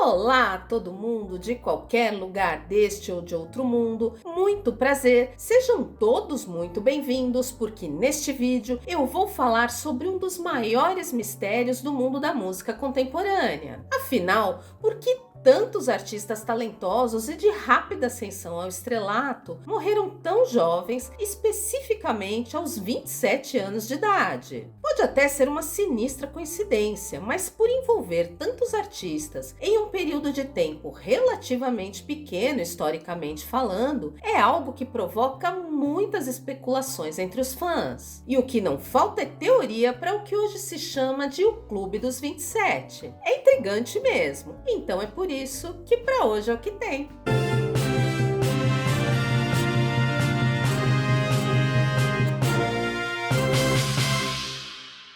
Olá a todo mundo de qualquer lugar deste ou de outro mundo, muito prazer, sejam todos muito bem-vindos porque neste vídeo eu vou falar sobre um dos maiores mistérios do mundo da música contemporânea. Afinal, por que tantos artistas talentosos e de rápida ascensão ao estrelato morreram tão jovens, especificamente aos 27 anos de idade? Pode até ser uma sinistra coincidência, mas por envolver tantos artistas em um período de tempo relativamente pequeno, historicamente falando, é algo que provoca muitas especulações entre os fãs. E o que não falta é teoria para o que hoje se chama de o Clube dos 27. É intrigante mesmo, então é por isso que para hoje é o que tem.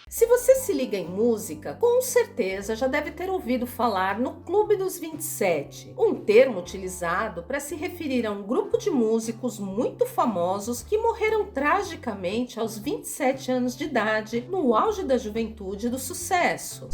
Se você se liga em música, com certeza já deve ter ouvido falar no Clube dos 27, um termo utilizado para se referir a um grupo de músicos muito famosos que morreram tragicamente aos 27 anos de idade, no auge da juventude e do sucesso.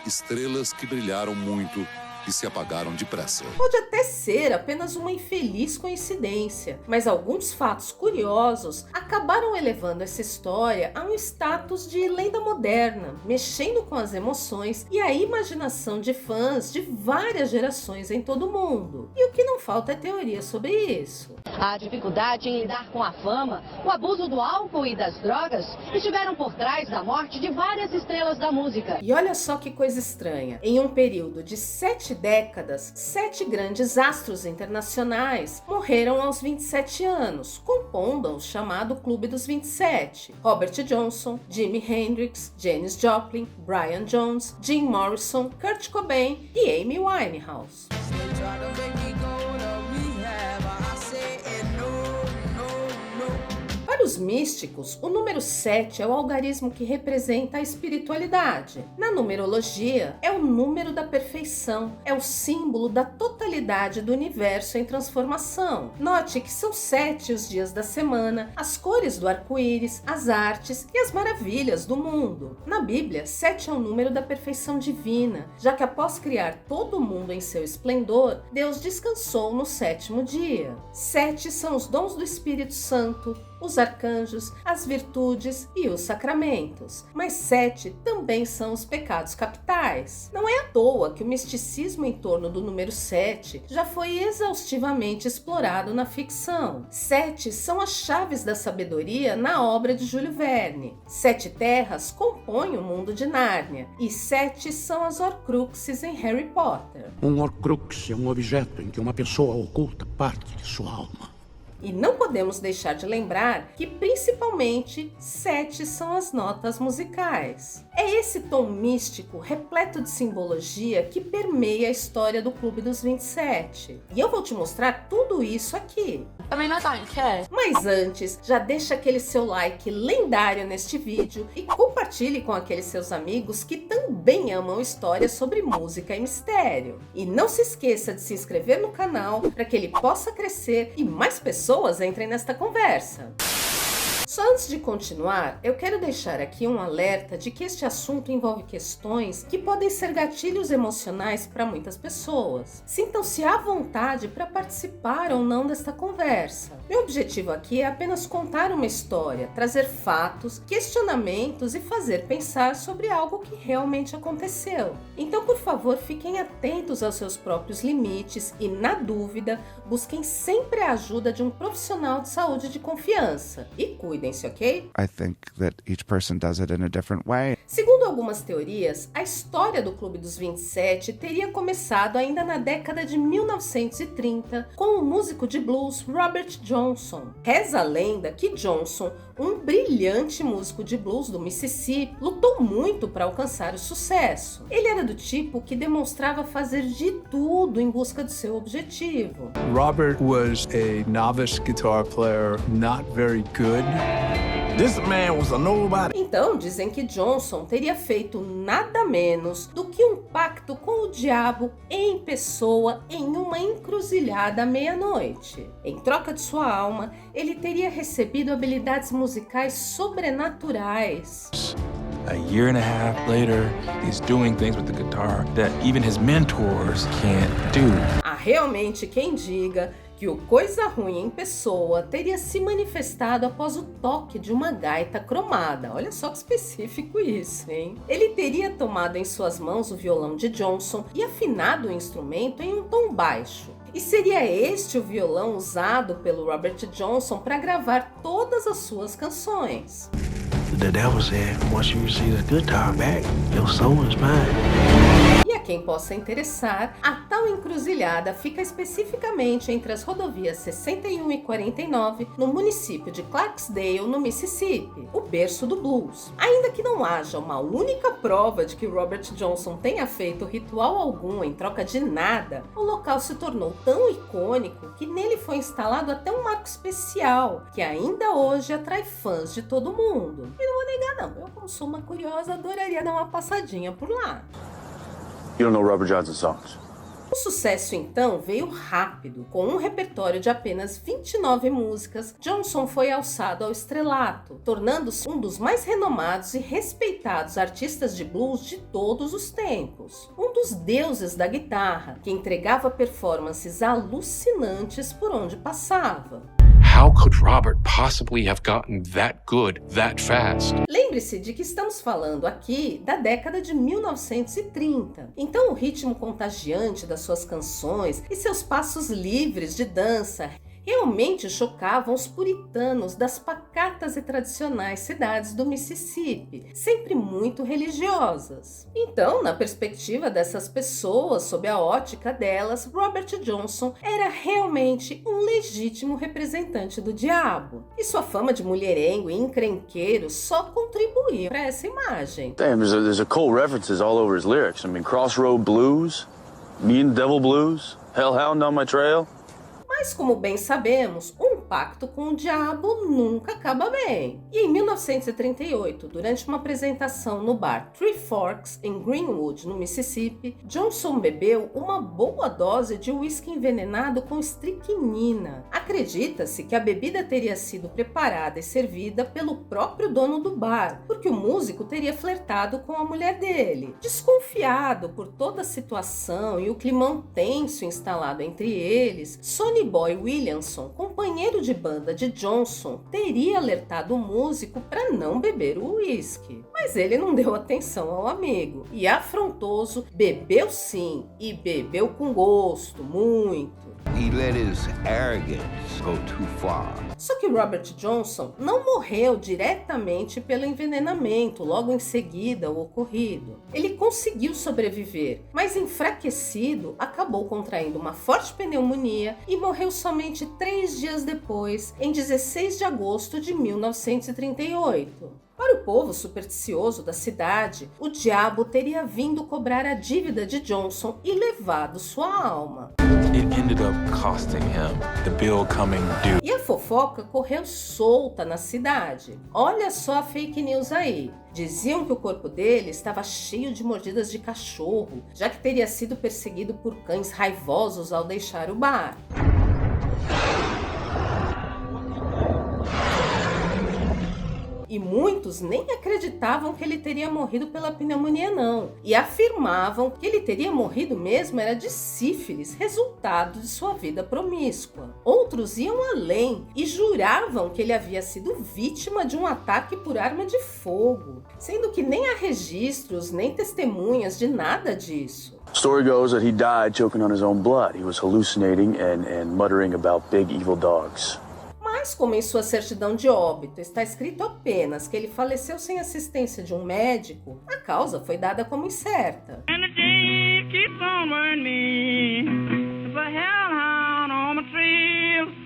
Estrelas que brilharam muito e se apagaram depressa. Pode até ser apenas uma infeliz coincidência, mas alguns fatos curiosos acabaram elevando essa história a um status de lenda moderna, mexendo com as emoções e a imaginação de fãs de várias gerações em todo o mundo. E o que não falta é teoria sobre isso. A dificuldade em lidar com a fama, o abuso do álcool e das drogas estiveram por trás da morte de várias estrelas da música. E olha só que coisa estranha, em um período de 7 décadas, 7 grandes astros internacionais morreram aos 27 anos, compondo o chamado Clube dos 27. Robert Johnson, Jimi Hendrix, Janis Joplin, Brian Jones, Jim Morrison, Kurt Cobain e Amy Winehouse. Para os místicos, o número 7 é o algarismo que representa a espiritualidade. Na numerologia, é o número da perfeição, é o símbolo da totalidade do universo em transformação. Note que são 7 os dias da semana, as cores do arco-íris, as artes e as maravilhas do mundo. Na Bíblia, 7 é o número da perfeição divina, já que após criar todo o mundo em seu esplendor, Deus descansou no 7º dia. 7 são os dons do Espírito Santo, os arcanjos, as virtudes e os sacramentos. Mas 7 também são os pecados capitais. Não é à toa que o misticismo em torno do número 7 já foi exaustivamente explorado na ficção. 7 são as chaves da sabedoria na obra de Júlio Verne. 7 terras compõem o mundo de Nárnia e 7 são as Horcruxes em Harry Potter. Um Horcrux é um objeto em que uma pessoa oculta parte de sua alma. E não podemos deixar de lembrar que principalmente 7 são as notas musicais. É esse tom místico, repleto de simbologia, que permeia a história do Clube dos 27. E eu vou te mostrar tudo isso aqui. Mas antes, já deixa aquele seu like lendário neste vídeo e compartilhe com aqueles seus amigos que também amam histórias sobre música e mistério. E não se esqueça de se inscrever no canal para que ele possa crescer e mais pessoas entrem nesta conversa. Só antes de continuar, eu quero deixar aqui um alerta de que este assunto envolve questões que podem ser gatilhos emocionais para muitas pessoas. Sintam-se à vontade para participar ou não desta conversa. Meu objetivo aqui é apenas contar uma história, trazer fatos, questionamentos e fazer pensar sobre algo que realmente aconteceu. Então, por favor, fiquem atentos aos seus próprios limites e, na dúvida, busquem sempre a ajuda de um profissional de saúde de confiança. E cuidem-se, ok? I think that each person does it in a different way. Segundo algumas teorias, a história do Clube dos 27 teria começado ainda na década de 1930 com o músico de blues Robert Johnson. Reza a lenda que Johnson, um brilhante músico de blues do Mississippi, lutou muito para alcançar o sucesso. Ele era do tipo que demonstrava fazer de tudo em busca do seu objetivo. Robert was a novice guitar player, not very good. This man was a nobody. Então dizem que Johnson teria feito nada menos do que um pacto com o diabo em pessoa em uma encruzilhada à meia-noite. Em troca de sua alma, ele teria recebido habilidades musicais sobrenaturais. A year and a half later, he's doing things with the guitar that even his mentors can't do. Há realmente quem diga que o Coisa Ruim em pessoa teria se manifestado após o toque de uma gaita cromada. Olha só que específico isso, hein? Ele teria tomado em suas mãos o violão de Johnson e afinado o instrumento em um tom baixo. E seria este o violão usado pelo Robert Johnson para gravar todas as suas canções. The devil said, once you receive the guitar back, your soul is mine. E a quem possa interessar, a tal encruzilhada fica especificamente entre as rodovias 61 e 49, no município de Clarksdale, no Mississippi, o berço do blues. Ainda que não haja uma única prova de que Robert Johnson tenha feito ritual algum em troca de nada, o local se tornou tão icônico que nele foi instalado até um marco especial, que ainda hoje atrai fãs de todo mundo. E não vou negar não, eu como sou uma curiosa, adoraria dar uma passadinha por lá. You don't know Robert Johnson songs? O sucesso então veio rápido. Com um repertório de apenas 29 músicas, Johnson foi alçado ao estrelato, tornando-se um dos mais renomados e respeitados artistas de blues de todos os tempos. Um dos deuses da guitarra, que entregava performances alucinantes por onde passava. How could Robert possibly have gotten that good that fast? Lembre-se de que estamos falando aqui da década de 1930. Então o ritmo contagiante das suas canções e seus passos livres de dança realmente chocavam os puritanos das pacatas e tradicionais cidades do Mississippi, sempre muito religiosas. Então, na perspectiva dessas pessoas, sob a ótica delas, Robert Johnson era realmente um legítimo representante do diabo. E sua fama de mulherengo e encrenqueiro só contribuía para essa imagem. Damn, there's occult references all over his lyrics. I mean, Crossroad Blues, Me and Devil Blues, Hellhound on My Trail. Mas, como bem sabemos, um pacto com o diabo nunca acaba bem. E em 1938, durante uma apresentação no bar Three Forks, em Greenwood, no Mississippi, Johnson bebeu uma boa dose de uísque envenenado com estricnina. Acredita-se que a bebida teria sido preparada e servida pelo próprio dono do bar, porque o músico teria flertado com a mulher dele. Desconfiado por toda a situação e o climão tenso instalado entre eles, Sonny Boy Williamson, companheiro de banda de Johnson, teria alertado o músico para não beber o uísque. Mas ele não deu atenção ao amigo e, afrontoso, bebeu sim, e bebeu com gosto, muito. He let his arrogance go too far. Só que Robert Johnson não morreu diretamente pelo envenenamento logo em seguida ao ocorrido. Ele conseguiu sobreviver, mas enfraquecido, acabou contraindo uma forte pneumonia e morreu somente 3 dias depois, em 16 de agosto de 1938. Para o povo supersticioso da cidade, o diabo teria vindo cobrar a dívida de Johnson e levado sua alma. It ended up costing him, the bill coming due. E a fofoca correu solta na cidade. Olha só a fake news aí. Diziam que o corpo dele estava cheio de mordidas de cachorro, já que teria sido perseguido por cães raivosos ao deixar o bar. E muitos nem acreditavam que ele teria morrido pela pneumonia não, e afirmavam que ele teria morrido mesmo era de sífilis, resultado de sua vida promíscua. Outros iam além e juravam que ele havia sido vítima de um ataque por arma de fogo, sendo que nem há registros nem testemunhas de nada disso. Story goes that he died choking on his own blood. He was hallucinating and muttering about big evil dogs. Mas, como em sua certidão de óbito está escrito apenas que ele faleceu sem assistência de um médico, a causa foi dada como incerta.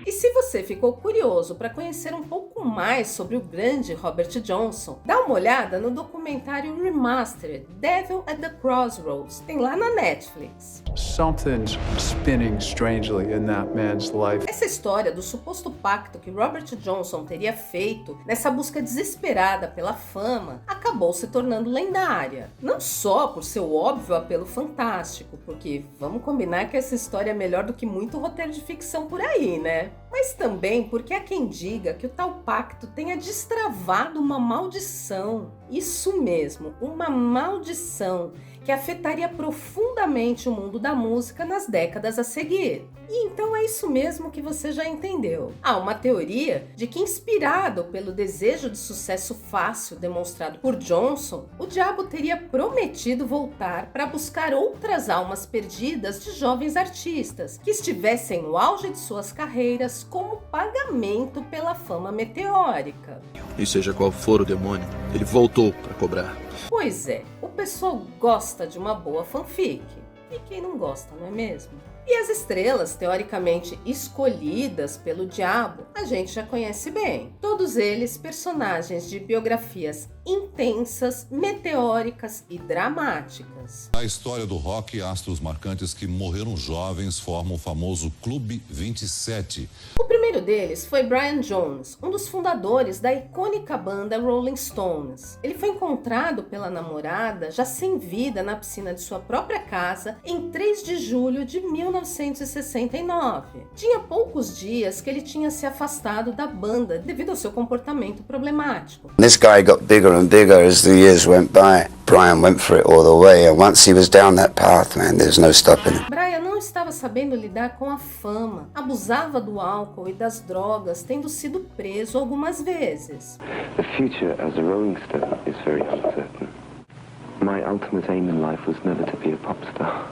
E se você ficou curioso para conhecer um pouco mais sobre o grande Robert Johnson, dá uma olhada no documentário Remastered, Devil at the Crossroads, tem lá na Netflix. Something's spinning strangely in that man's life. Essa história do suposto pacto que Robert Johnson teria feito nessa busca desesperada pela fama acabou se tornando lendária. Não só por seu óbvio apelo fantástico, porque vamos combinar que essa história é melhor do que muito roteiro de ficção por aí, né? Mas também porque há quem diga que o tal pacto tenha destravado uma maldição. Isso mesmo, uma maldição que afetaria profundamente o mundo da música nas décadas a seguir. E então é isso mesmo que você já entendeu. Há uma teoria de que, inspirado pelo desejo de sucesso fácil demonstrado por Johnson, o diabo teria prometido voltar para buscar outras almas perdidas de jovens artistas que estivessem no auge de suas carreiras como pagamento pela fama meteórica. E seja qual for o demônio, ele voltou para cobrar. Pois é, o pessoal gosta de uma boa fanfic. E quem não gosta, não é mesmo? E as estrelas, teoricamente escolhidas pelo diabo, a gente já conhece bem. Todos eles personagens de biografias intensas, meteóricas e dramáticas. Na história do rock, astros marcantes que morreram jovens formam o famoso Clube 27. O primeiro deles foi Brian Jones, um dos fundadores da icônica banda Rolling Stones. Ele foi encontrado pela namorada, já sem vida, na piscina de sua própria casa, em 3 de julho de 1969. Tinha poucos dias que ele tinha se afastado da banda devido ao seu comportamento problemático. This guy got bigger and bigger as the years went by. Brian went for it all the way, and once he was down that path, man, there's no stopping him. Brian não estava sabendo lidar com a fama, abusava do álcool e das drogas, tendo sido preso algumas vezes. The future as a Rolling Stone is very uncertain. My ultimate aim in life was never to be a pop star.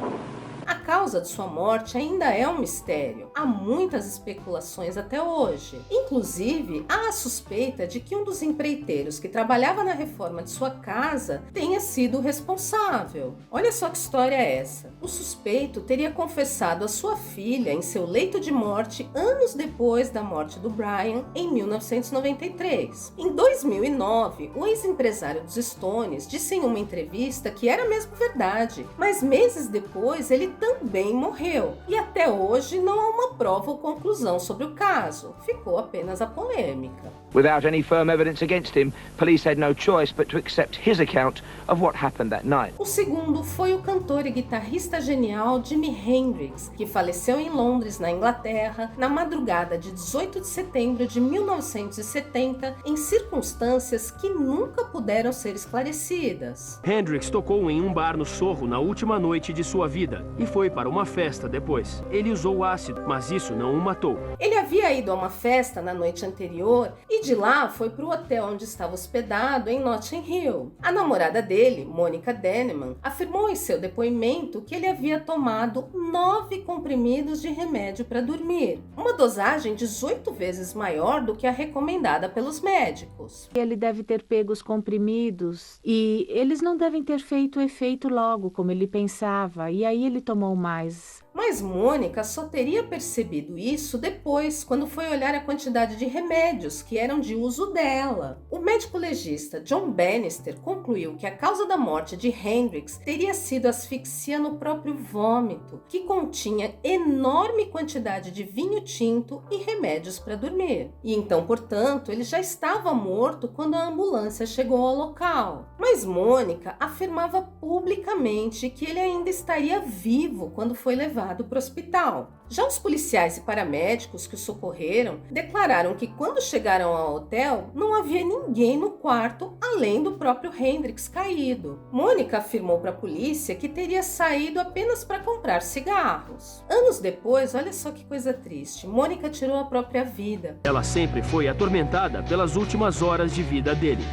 A causa de sua morte ainda é um mistério. Há muitas especulações até hoje. Inclusive, há a suspeita de que um dos empreiteiros que trabalhava na reforma de sua casa tenha sido o responsável. Olha só que história é essa. O suspeito teria confessado a sua filha em seu leito de morte anos depois da morte do Brian, em 1993. Em 2009, o ex-empresário dos Stones disse em uma entrevista que era mesmo verdade, mas meses depois ele também morreu. E até hoje não há uma prova ou conclusão sobre o caso. Ficou apenas a polêmica. Without any firm evidence against him, police had no choice but to accept his account of what happened that night. O segundo foi o cantor e guitarrista genial Jimi Hendrix, que faleceu em Londres, na Inglaterra, na madrugada de 18 de setembro de 1970, em circunstâncias que nunca puderam ser esclarecidas. Hendrix tocou em um bar no Sorro na última noite de sua vida e foi para uma festa depois. Ele usou ácido, mas isso não o matou. Ele havia ido a uma festa na noite anterior e de lá foi para o hotel onde estava hospedado em Notting Hill. A namorada dele, Monica Denneman, afirmou em seu depoimento que ele havia tomado 9 comprimidos de remédio para dormir, uma dosagem 18 vezes maior do que a recomendada pelos médicos. Ele deve ter pego os comprimidos e eles não devem ter feito efeito logo como ele pensava, e aí ele tomou mais. Mas Mônica só teria percebido isso depois, quando foi olhar a quantidade de remédios que eram de uso dela. O médico legista John Bannister concluiu que a causa da morte de Hendrix teria sido asfixia no próprio vômito, que continha enorme quantidade de vinho tinto e remédios para dormir. E então, portanto, ele já estava morto quando a ambulância chegou ao local. Mas Mônica afirmava publicamente que ele ainda estaria vivo quando foi levado para o hospital. Já os policiais e paramédicos que o socorreram declararam que quando chegaram ao hotel não havia ninguém no quarto além do próprio Hendrix caído. Mônica afirmou para a polícia que teria saído apenas para comprar cigarros. Anos depois, olha só que coisa triste, Mônica tirou a própria vida. Ela sempre foi atormentada pelas últimas horas de vida dele,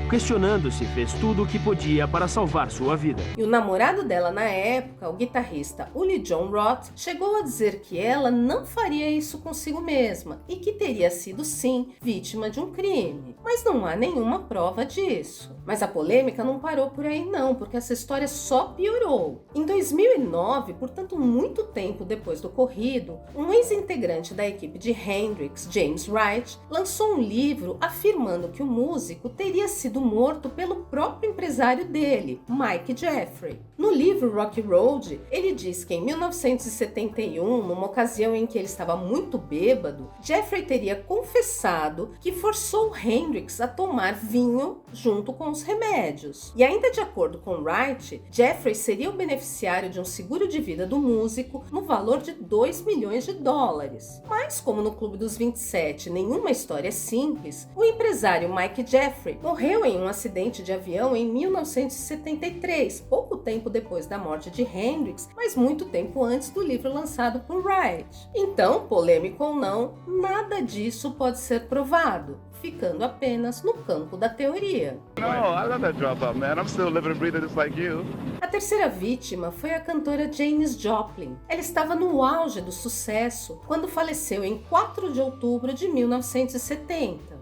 questionando se fez tudo o que podia para salvar sua vida. E o namorado dela na época, o guitarrista Uli John Roth, chegou a dizer que ela não faria isso consigo mesma e que teria sido sim vítima de um crime. Mas não há nenhuma prova disso. Mas a polêmica não parou por aí não, porque essa história só piorou. Em 2009, portanto muito tempo depois do ocorrido, um ex-integrante da equipe de Hendrix, James Wright, lançou um livro afirmando que o músico teria sido sido morto pelo próprio empresário dele, Mike Jeffrey. No livro Rocky Road, ele diz que em 1971, numa ocasião em que ele estava muito bêbado, Jeffrey teria confessado que forçou Hendrix a tomar vinho junto com os remédios. E ainda de acordo com Wright, Jeffrey seria o beneficiário de um seguro de vida do músico no valor de $2 milhões. Mas como no Clube dos 27 nenhuma história é simples, o empresário Mike Jeffrey morreu em um acidente de avião em 1973, pouco tempo depois da morte de Hendrix, mas muito tempo antes do livro lançado por Wright. Então, polêmico ou não, nada disso pode ser provado, ficando apenas no campo da teoria. A terceira vítima foi a cantora Janis Joplin. Ela estava no auge do sucesso quando faleceu em 4 de outubro de 1970.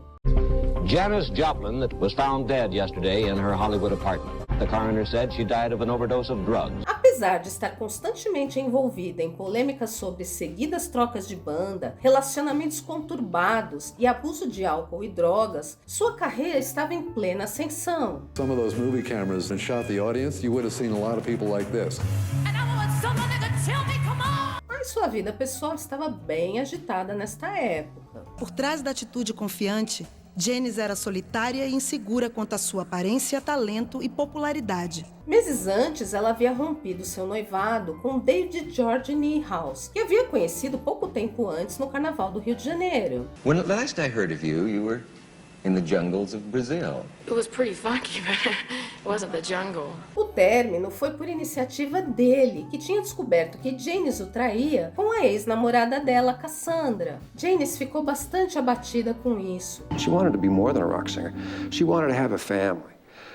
Janis Joplin was found dead yesterday in her Hollywood apartment. The coroner said she died of an overdose of drugs. Apesar de estar constantemente envolvida em polêmicas sobre seguidas trocas de banda, relacionamentos conturbados e abuso de álcool e drogas, sua carreira estava em plena ascensão. Some of those movie cameras that shot the audience, you would have seen a lot of people like this. Mas sua vida pessoal estava bem agitada nesta época. Por trás da atitude confiante, Janis era solitária e insegura quanto à sua aparência, talento e popularidade. Meses antes, ela havia rompido seu noivado com David George Niehaus, que havia conhecido pouco tempo antes no Carnaval do Rio de Janeiro. When last I heard of you, you were in the jungles of Brazil. It was pretty funky, but it wasn't the jungle. O término foi por iniciativa dele, que tinha descoberto que Janis o traía com a ex-namorada dela, Cassandra. Janis ficou bastante abatida com isso. She wanted to be more than a rock singer. She wanted to have a family.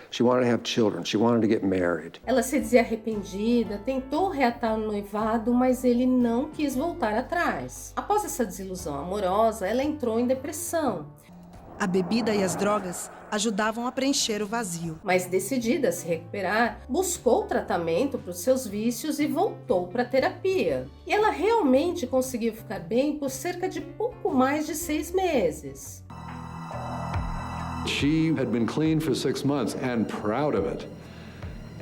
She wanted to have children. She wanted to get married. Ela se dizia arrependida, tentou reatar o noivado, mas ele não quis voltar atrás. Após essa desilusão amorosa, ela entrou em depressão. A bebida e as drogas ajudavam a preencher o vazio. Mas decidida a se recuperar, buscou tratamento para os seus vícios e voltou para a terapia. E ela realmente conseguiu ficar bem por cerca de pouco mais de 6 meses. She had been clean for 6 months and proud of it.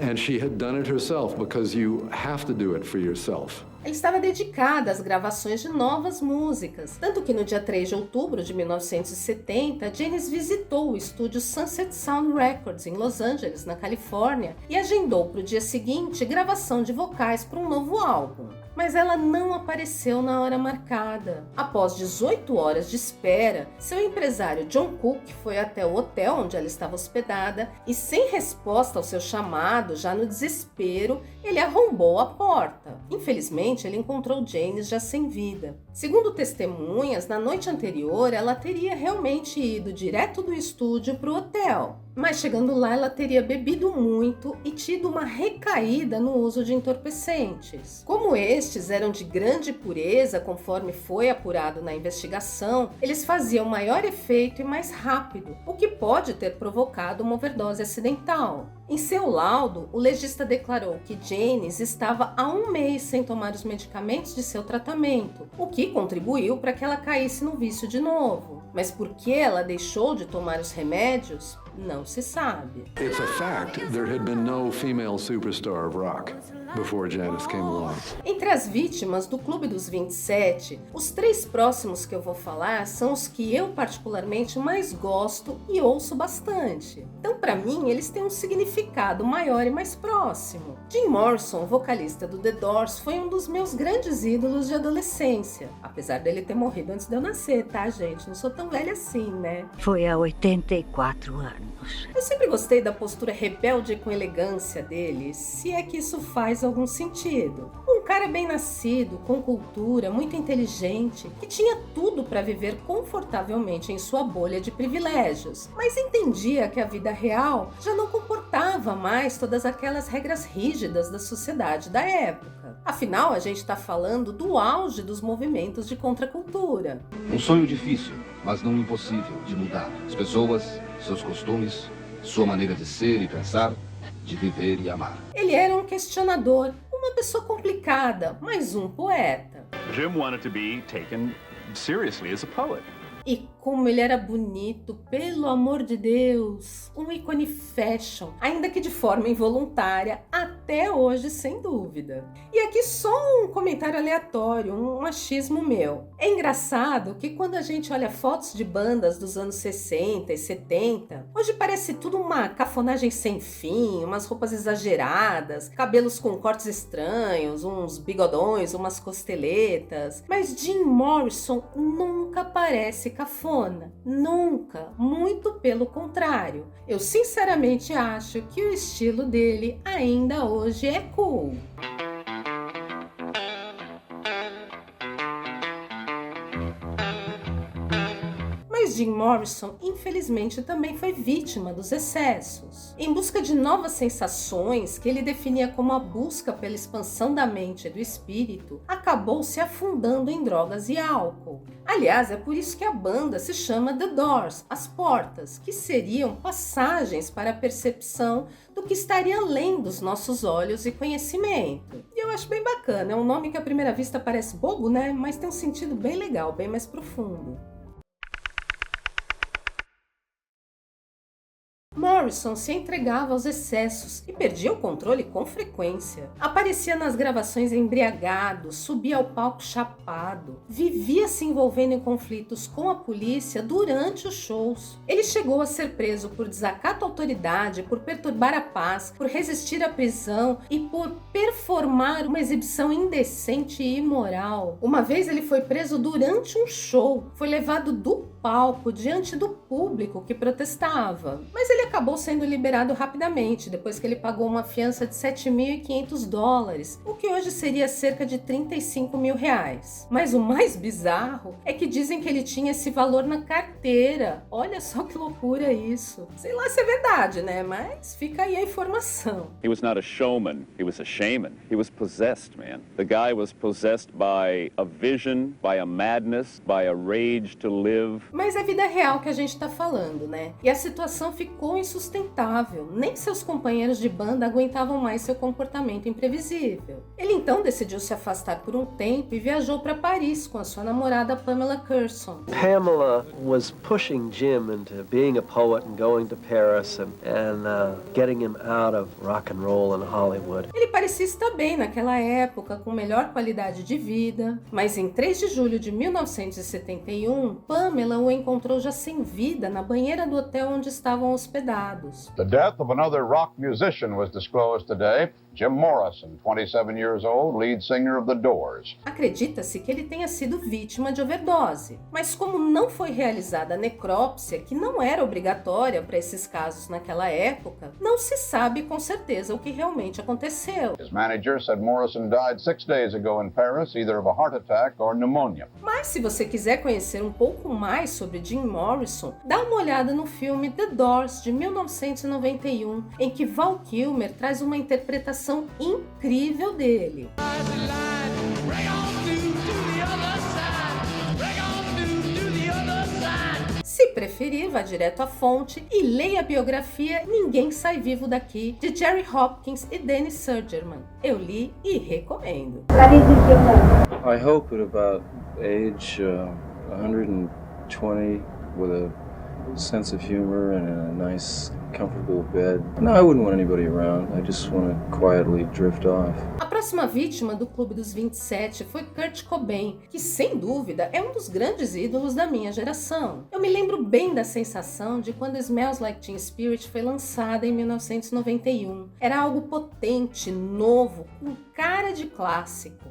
And she had done it herself because you have to do it for yourself. Ela estava dedicada às gravações de novas músicas, tanto que no dia 3 de outubro de 1970, Janis visitou o estúdio Sunset Sound Records em Los Angeles, na Califórnia, e agendou para o dia seguinte gravação de vocais para um novo álbum. Mas ela não apareceu na hora marcada. Após 18 horas de espera, seu empresário John Cook foi até o hotel onde ela estava hospedada e, sem resposta ao seu chamado, já no desespero, ele arrombou a porta. Infelizmente, ele encontrou Janis já sem vida. Segundo testemunhas, na noite anterior, ela teria realmente ido direto do estúdio para o hotel. Mas chegando lá, ela teria bebido muito e tido uma recaída no uso de entorpecentes. Como estes eram de grande pureza, conforme foi apurado na investigação, eles faziam maior efeito e mais rápido, o que pode ter provocado uma overdose acidental. Em seu laudo, o legista declarou que Janis estava há 1 mês sem tomar os medicamentos de seu tratamento, o que contribuiu para que ela caísse no vício de novo. Mas por que ela deixou de tomar os remédios? Não se sabe. It's a fact there had been no female superstar of rock before Janis came along. Entre as vítimas do Clube dos 27, os 3 próximos que eu vou falar são os que eu particularmente mais gosto e ouço bastante. Então, para mim, eles têm um significado maior e mais próximo. Jim Morrison, vocalista do The Doors, foi um dos meus grandes ídolos de adolescência. Apesar dele ter morrido antes de eu nascer, tá, gente? Não sou tão velha assim, né? Foi há 84 anos. Eu sempre gostei da postura rebelde com elegância dele, se é que isso faz algum sentido. Um cara bem nascido, com cultura, muito inteligente, que tinha tudo para viver confortavelmente em sua bolha de privilégios, mas entendia que a vida real já não comportava mais todas aquelas regras rígidas da sociedade da época. Afinal, a gente está falando do auge dos movimentos de contracultura. Um sonho difícil, mas não impossível de mudar. As pessoas, seus costumes, sua maneira de ser e pensar, de viver e amar. Ele era um questionador, uma pessoa complicada, mas um poeta. Jim wanted to be taken seriously as a poet. E como ele era bonito, pelo amor de Deus! Um ícone fashion, ainda que de forma involuntária, até hoje, sem dúvida. E aqui só um comentário aleatório, um achismo meu. É engraçado que quando a gente olha fotos de bandas dos anos 60 e 70, hoje parece tudo uma cafonagem sem fim, umas roupas exageradas, cabelos com cortes estranhos, uns bigodões, umas costeletas. Mas Jim Morrison nunca parece cafona. Nunca. Muito pelo contrário. Eu sinceramente acho que o estilo dele ainda hoje é cool. Mas Jim Morrison, infelizmente, também foi vítima dos excessos. Em busca de novas sensações, que ele definia como a busca pela expansão da mente e do espírito, acabou se afundando em drogas e álcool. Aliás, é por isso que a banda se chama The Doors, as portas, que seriam passagens para a percepção do que estaria além dos nossos olhos e conhecimento. E eu acho bem bacana, é um nome que à primeira vista parece bobo, né? Mas tem um sentido bem legal, bem mais profundo. Morrison se entregava aos excessos e perdia o controle com frequência. Aparecia nas gravações embriagado, subia ao palco chapado, vivia se envolvendo em conflitos com a polícia durante os shows. Ele chegou a ser preso por desacato à autoridade, por perturbar a paz, por resistir à prisão e por performar uma exibição indecente e imoral. Uma vez ele foi preso durante um show, foi levado do palco diante do público que protestava, mas ele acabou sendo liberado rapidamente, depois que ele pagou uma fiança de $7.500, o que hoje seria cerca de R$35 mil. Mas o mais bizarro é que dizem que ele tinha esse valor na carteira. Olha só que loucura isso. Sei lá se é verdade, né? Mas fica aí a informação. He was not a showman, he was a shaman. He was possessed, man. The guy was possessed by a vision, by a madness, by a rage to live. Mas é vida real que a gente tá falando, né? E a situação ficou insustentável. Nem seus companheiros de banda aguentavam mais seu comportamento imprevisível. Ele então decidiu se afastar por um tempo e viajou para Paris com a sua namorada Pamela Curson. Pamela was pushing Jim into being a poet and going to Paris and getting him out of rock and roll in Hollywood. Ele parecia estar bem naquela época, com melhor qualidade de vida, mas em 3 de julho de 1971, Pamela o encontrou já sem vida na banheira do hotel onde estavam hospedados. The death of another rock musician was disclosed today. Jim Morrison, 27 years old, lead singer of The Doors. Acredita-se que ele tenha sido vítima de overdose, mas como não foi realizada a necrópsia, que não era obrigatória para esses casos naquela época, não se sabe com certeza o que realmente aconteceu. His manager said Morrison died 6 days ago in Paris, either of a heart attack or pneumonia. Mas se você quiser conhecer um pouco mais sobre Jim Morrison, dá uma olhada no filme The Doors, de 1991, em que Val Kilmer traz uma interpretação incrível dele. Se preferir, vá direto à fonte e leia a biografia Ninguém Sai Vivo Daqui, de Jerry Hopkins e Dennis Sugerman. Eu li e recomendo. I hope at about age 120 with a sense of humor and a nice comfortable bed. No, I wouldn't want anybody around. I just want to quietly drift off. A próxima vítima do Clube dos 27 foi Kurt Cobain, que sem dúvida é um dos grandes ídolos da minha geração. Eu me lembro bem da sensação de quando Smells Like Teen Spirit foi lançada em 1991. Era algo potente, novo, com cara de clássico.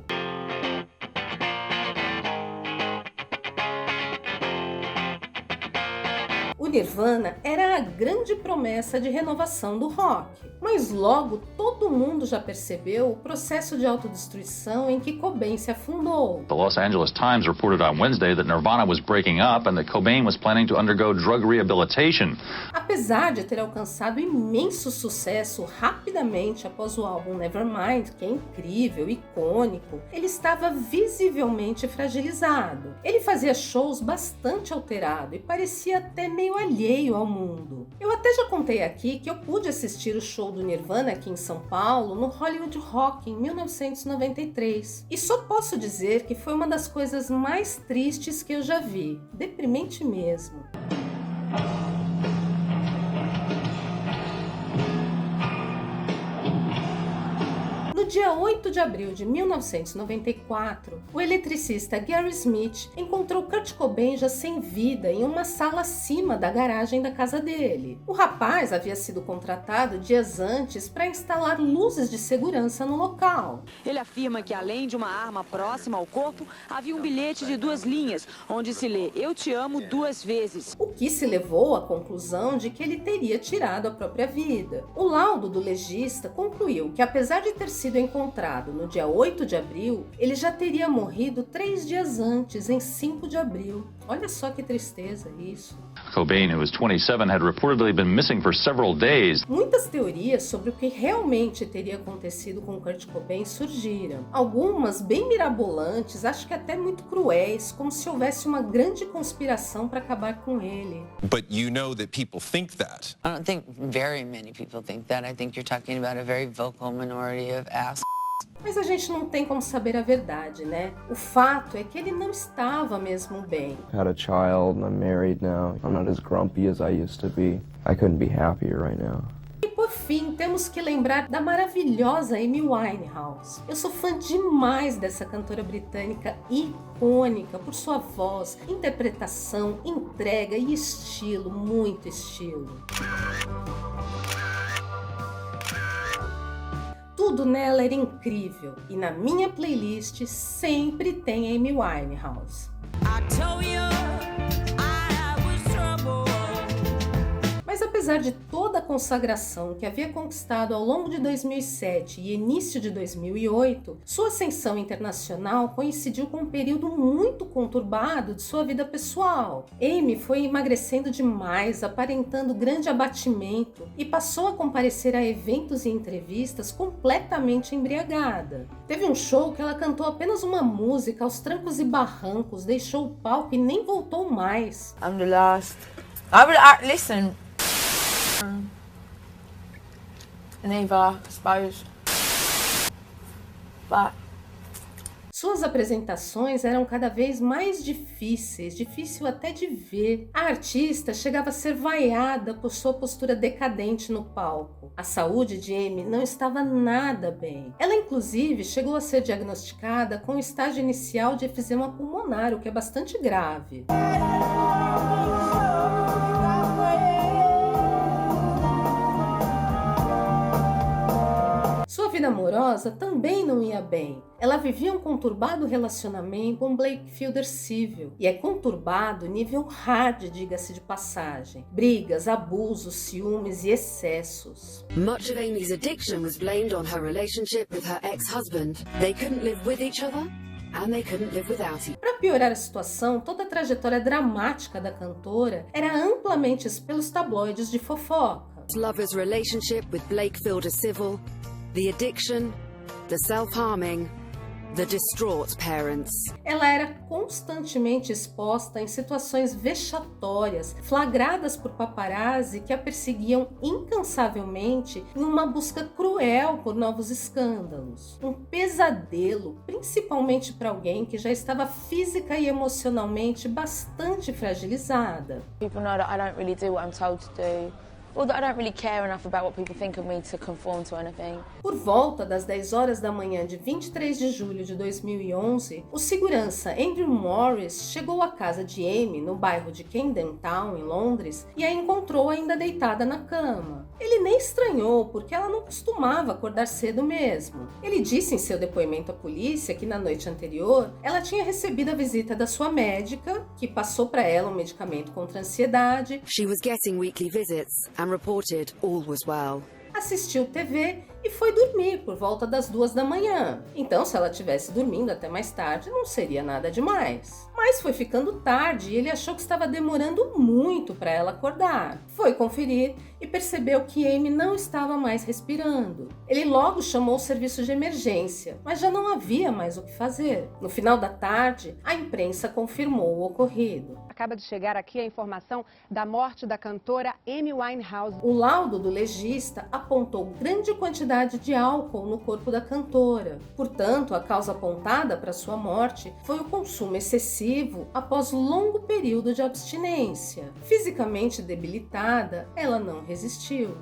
O Nirvana era a grande promessa de renovação do rock, mas logo todo mundo já percebeu o processo de autodestruição em que Cobain se afundou. The Los Angeles Times reported on Wednesday that Nirvana was breaking up and that Cobain was planning to undergo drug rehabilitation. Apesar de ter alcançado imenso sucesso rapidamente após o álbum Nevermind, que é incrível, icônico, ele estava visivelmente fragilizado. Ele fazia shows bastante alterado e parecia até meio alheio ao mundo. Eu até já contei aqui que eu pude assistir o show do Nirvana aqui em São Paulo no Hollywood Rock em 1993. E só posso dizer que foi uma das coisas mais tristes que eu já vi. Deprimente mesmo. No dia 8 de abril de 1994, o eletricista Gary Smith encontrou Kurt Cobain já sem vida em uma sala acima da garagem da casa dele. O rapaz havia sido contratado dias antes para instalar luzes de segurança no local. Ele afirma que além de uma arma próxima ao corpo, havia um bilhete de 2 linhas, onde se lê "Eu te amo 2 vezes". O que se levou à conclusão de que ele teria tirado a própria vida. O laudo do legista concluiu que, apesar de ter sido encontrado no dia 8 de abril, ele já teria morrido 3 dias antes, em 5 de abril. Olha só que tristeza isso. Cobain, who was 27, had reportedly been missing for several days. Muitas teorias sobre o que realmente teria acontecido com Kurt Cobain surgiram. Algumas bem mirabolantes, acho que até muito cruéis, como se houvesse uma grande conspiração para acabar com ele. But you know that people think that. I don't think very many people think that. I think you're talking about a very vocal minority of assholes. Mas a gente não tem como saber a verdade, né? O fato é que ele não estava mesmo bem. I had a child and I'm married now. I'm not as grumpy as I used to be. I couldn't be happier right now. E por fim, temos que lembrar da maravilhosa Amy Winehouse. Eu sou fã demais dessa cantora britânica icônica por sua voz, interpretação, entrega e estilo, muito estilo. Tudo nela era incrível e na minha playlist sempre tem Amy Winehouse. Mas apesar de toda a consagração que havia conquistado ao longo de 2007 e início de 2008, sua ascensão internacional coincidiu com um período muito conturbado de sua vida pessoal. Amy foi emagrecendo demais, aparentando grande abatimento e passou a comparecer a eventos e entrevistas completamente embriagada. Teve um show que ela cantou apenas uma música aos trancos e barrancos, deixou o palco e nem voltou mais. I'm the last. Listen. Neither, I suppose. But suas apresentações eram cada vez mais difíceis, difícil até de ver. A artista chegava a ser vaiada por sua postura decadente no palco. A saúde de Amy não estava nada bem. Ela inclusive chegou a ser diagnosticada com o estágio inicial de efisema pulmonar, o que é bastante grave. Sua vida amorosa também não ia bem. Ela vivia um conturbado relacionamento com Blake Fielder Civil. E é conturbado nível hard, diga-se de passagem. Brigas, abusos, ciúmes e excessos. Much of Amy's addiction was blamed on her relationship with her ex-husband. They couldn't live with each other. And they couldn't live without it. Para piorar a situação, toda a trajetória dramática da cantora era amplamente pelos tabloides de fofoca. Lover's relationship with Blake Fielder Civil. The addiction, the self-harming, the distraught parents. Ela era constantemente exposta em situações vexatórias, flagradas por paparazzi que a perseguiam incansavelmente em uma busca cruel por novos escândalos. Um pesadelo, principalmente para alguém que já estava física e emocionalmente bastante fragilizada. People know that I don't really do what I'm told to do. Or that I don't really care enough about what people think of me to conform to anything. Por volta das 10 horas da manhã de 23 de julho de 2011, o segurança Andrew Morris chegou à casa de Amy no bairro de Camden Town, em Londres, e a encontrou ainda deitada na cama. Ele nem estranhou, porque ela não costumava acordar cedo mesmo. Ele disse em seu depoimento à polícia que na noite anterior ela tinha recebido a visita da sua médica, que passou para ela um medicamento contra a ansiedade. She was getting weekly visits and reported all was well. Assistiu TV e foi dormir por volta das 2 da manhã. Então, se ela estivesse dormindo até mais tarde, não seria nada demais. Mas foi ficando tarde e ele achou que estava demorando muito para ela acordar. Foi conferir e percebeu que Amy não estava mais respirando. Ele logo chamou o serviço de emergência, mas já não havia mais o que fazer. No final da tarde, a imprensa confirmou o ocorrido. Acaba de chegar aqui a informação da morte da cantora Amy Winehouse. O laudo do legista apontou grande quantidade de álcool no corpo da cantora. Portanto, a causa apontada para sua morte foi o consumo excessivo após longo período de abstinência. Fisicamente debilitada, ela não resistiu.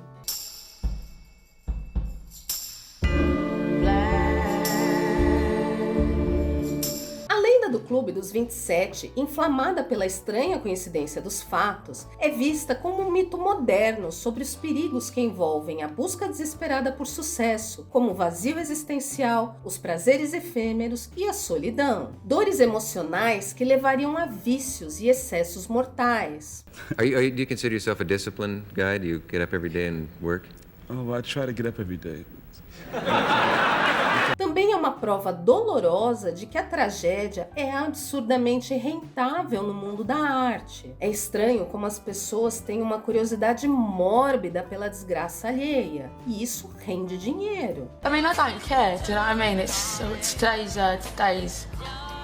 Do Clube dos 27, inflamada pela estranha coincidência dos fatos, é vista como um mito moderno sobre os perigos que envolvem a busca desesperada por sucesso, como o vazio existencial, os prazeres efêmeros e a solidão. Dores emocionais que levariam a vícios e excessos mortais. Do you consider yourself a disciplined guy? Do you get up every day and work? Oh, I try to get up every day. Também é uma prova dolorosa de que a tragédia é absurdamente rentável no mundo da arte. É estranho como as pessoas têm uma curiosidade mórbida pela desgraça alheia, e isso rende dinheiro. I mean, I don't care, do you know what I mean? It's today's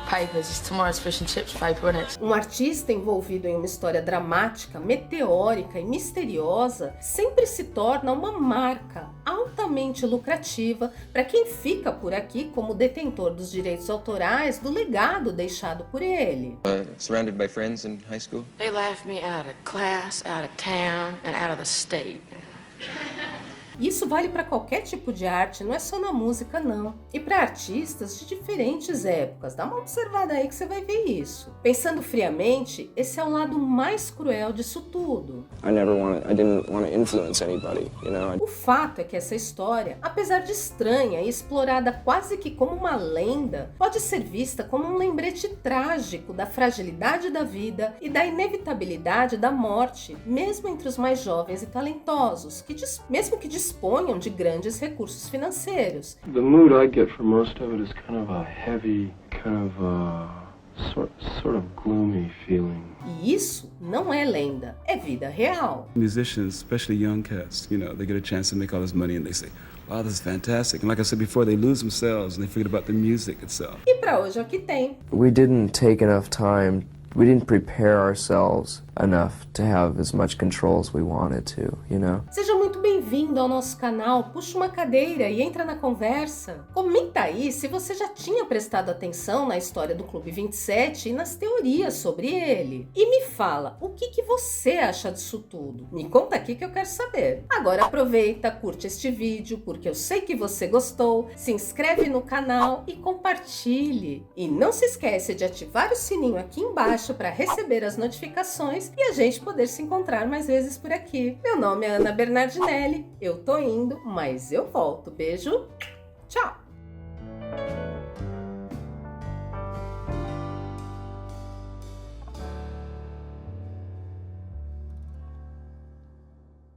papers, it's tomorrow's fish and chips paper, isn't it? Um artista envolvido em uma história dramática, meteórica e misteriosa sempre se torna uma marca altamente lucrativa para quem fica por aqui como detentor dos direitos autorais do legado deixado por ele. Surrounded by friends in high school? They laughed me out of class, out of town, and out of the state. Isso vale para qualquer tipo de arte, não é só na música não. E para artistas de diferentes épocas, dá uma observada aí que você vai ver isso. Pensando friamente, esse é o lado mais cruel disso tudo. I didn't want to influence anybody, you know? O fato é que essa história, apesar de estranha e explorada quase que como uma lenda, pode ser vista como um lembrete trágico da fragilidade da vida e da inevitabilidade da morte, mesmo entre os mais jovens e talentosos, que mesmo que disponham de grandes recursos financeiros. The mood I get from most of it is kind of a heavy, kind of a sort of gloomy feeling. E isso não é lenda, é vida real. Musicians, especially young cats, you know, they get a chance to make all this money and they say, wow, this is fantastic. And like I said before, they lose themselves and they forget about the music itself. E para hoje é o que tem. We didn't take enough time. We didn't prepare ourselves enough to have as much control as we wanted to, you know? Seja muito bem-vindo ao nosso canal, puxa uma cadeira e entra na conversa. Comenta aí se você já tinha prestado atenção na história do Clube 27 e nas teorias sobre ele. E me fala, o que você acha disso tudo? Me conta aqui que eu quero saber. Agora aproveita, curte este vídeo, porque eu sei que você gostou, se inscreve no canal e compartilhe. E não se esquece de ativar o sininho aqui embaixo para receber as notificações e a gente poder se encontrar mais vezes por aqui. Meu nome é Ana Bernardinelli, eu tô indo, mas eu volto. Beijo, tchau!